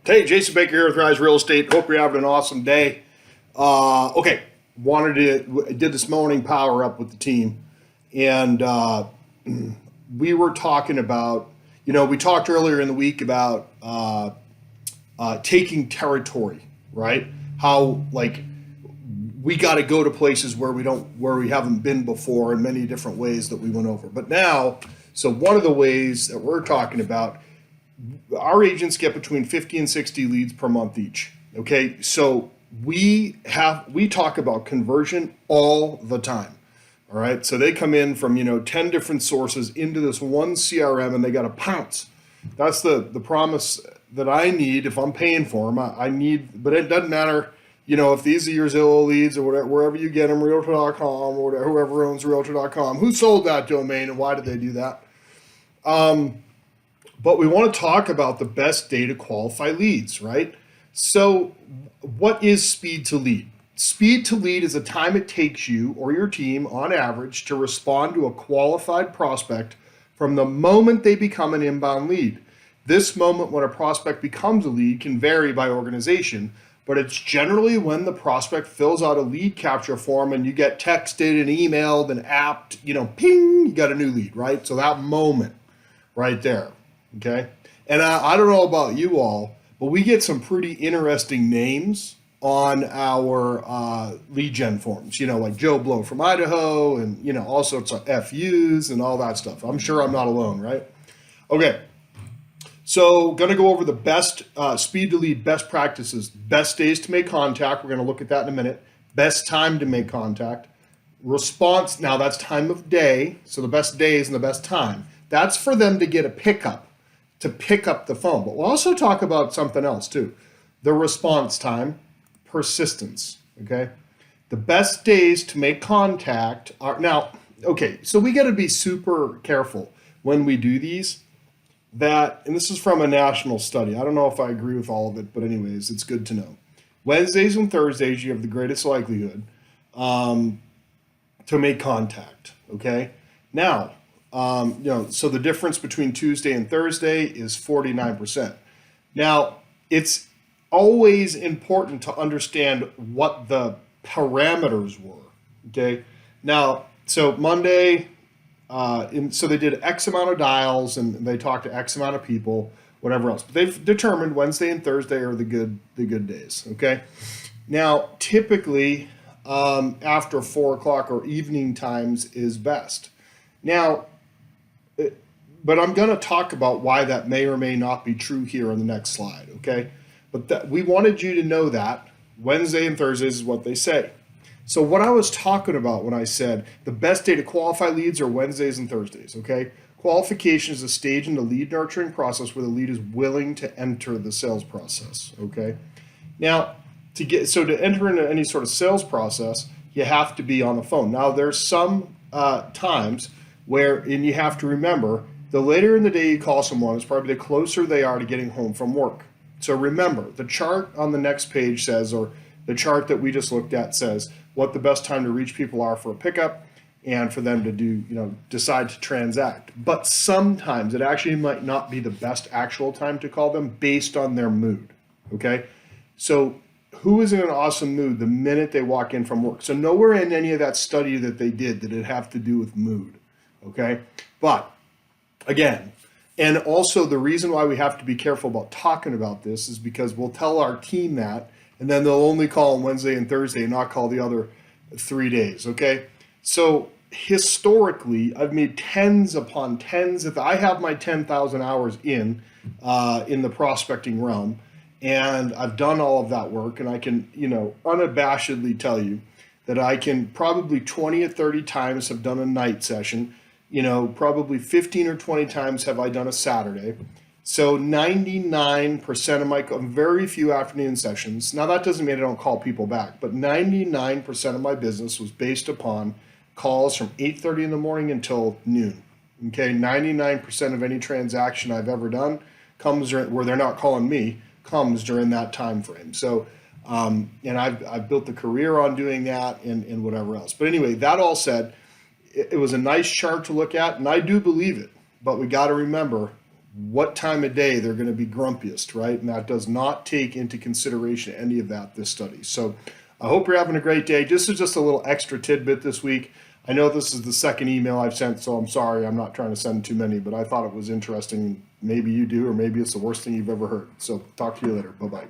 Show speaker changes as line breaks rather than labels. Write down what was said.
Hey, Jason Baker here with Rise Real Estate. Hope you're having an awesome day. Did this morning power up with the team, and we were talking about, we talked earlier in the week about taking territory, right? How we got to go to places where we haven't been before in many different ways that we went over. But now, so one of the ways that we're talking about, our agents get between 50 and 60 leads per month each. Okay, so we talk about conversion all the time. All right, so they come in from 10 different sources into this one CRM, and they got to pounce. That's the promise that I need if I'm paying for them. I need, but it doesn't matter. If these are your Zillow leads or whatever, wherever you get them, Realtor.com or whatever, whoever owns Realtor.com, who sold that domain and why did they do that? But we want to talk about the best day to qualify leads, right? So what is speed to lead? Speed to lead is the time it takes you or your team on average to respond to a qualified prospect from the moment they become an inbound lead. This moment when a prospect becomes a lead can vary by organization, but it's generally when the prospect fills out a lead capture form and you get texted and emailed and apped, ping, you got a new lead, right? So that moment right there. Okay. And I don't know about you all, but we get some pretty interesting names on our lead gen forms, like Joe Blow from Idaho and, all sorts of FUs and all that stuff. I'm sure I'm not alone, right? Okay. So going to go over the best speed to lead best practices, best days to make contact. We're going to look at that in a minute. Best time to make contact. Response. Now that's time of day. So the best days and the best time. That's for them to get a pickup. To pick up the phone. But we'll also talk about something else too. The response time, persistence, okay? The best days to make contact are, now, okay, so we got to be super careful when we do these and this is from a national study. I don't know if I agree with all of it, but anyways, it's good to know. Wednesdays and Thursdays, you have the greatest likelihood to make contact, okay? Now, so the difference between Tuesday and Thursday is 49%. Now, it's always important to understand what the parameters were, okay? Now, so Monday, so they did X amount of dials and they talked to X amount of people, whatever else. But they've determined Wednesday and Thursday are the good days, okay? Now, typically, after 4 o'clock or evening times is best. Now, but I'm going to talk about why that may or may not be true here on the next slide, okay? But we wanted you to know that Wednesday and Thursdays is what they say. So what I was talking about when I said the best day to qualify leads are Wednesdays and Thursdays, okay? Qualification is a stage in the lead nurturing process where the lead is willing to enter the sales process, okay? Now, to enter into any sort of sales process, you have to be on the phone. Now, there's some times and you have to remember, the later in the day you call someone is probably the closer they are to getting home from work. So remember, the chart on the next page says, or the chart that we just looked at says, what the best time to reach people are for a pickup and for them to decide to transact. But sometimes it actually might not be the best actual time to call them based on their mood, okay? So who is in an awesome mood the minute they walk in from work? So nowhere in any of that study that they did it have to do with mood, okay? But again, and also the reason why we have to be careful about talking about this is because we'll tell our team that, and then they'll only call on Wednesday and Thursday and not call the other 3 days, okay? So historically, I've made tens upon tens. If I have my 10,000 hours in the prospecting realm, and I've done all of that work, and I can, unabashedly tell you that I can probably 20 or 30 times have done a night session, probably 15 or 20 times have I done a Saturday. So 99% of my, very few afternoon sessions. Now that doesn't mean I don't call people back, but 99% of my business was based upon calls from 8:30 in the morning until noon. Okay, 99% of any transaction I've ever done comes where they're not calling me, comes during that time frame. So, and I've built the career on doing that and whatever else. But anyway, that all said, it was a nice chart to look at, and I do believe it. But we got to remember, what time of day they're going to be grumpiest, right? And that does not take into consideration any of that, this study. So I hope you're having a great day. This is just a little extra tidbit this week. I know this is the second email I've sent, so I'm sorry. I'm not trying to send too many, but I thought it was interesting. Maybe you do, or maybe it's the worst thing you've ever heard. So talk to you later. Bye-bye.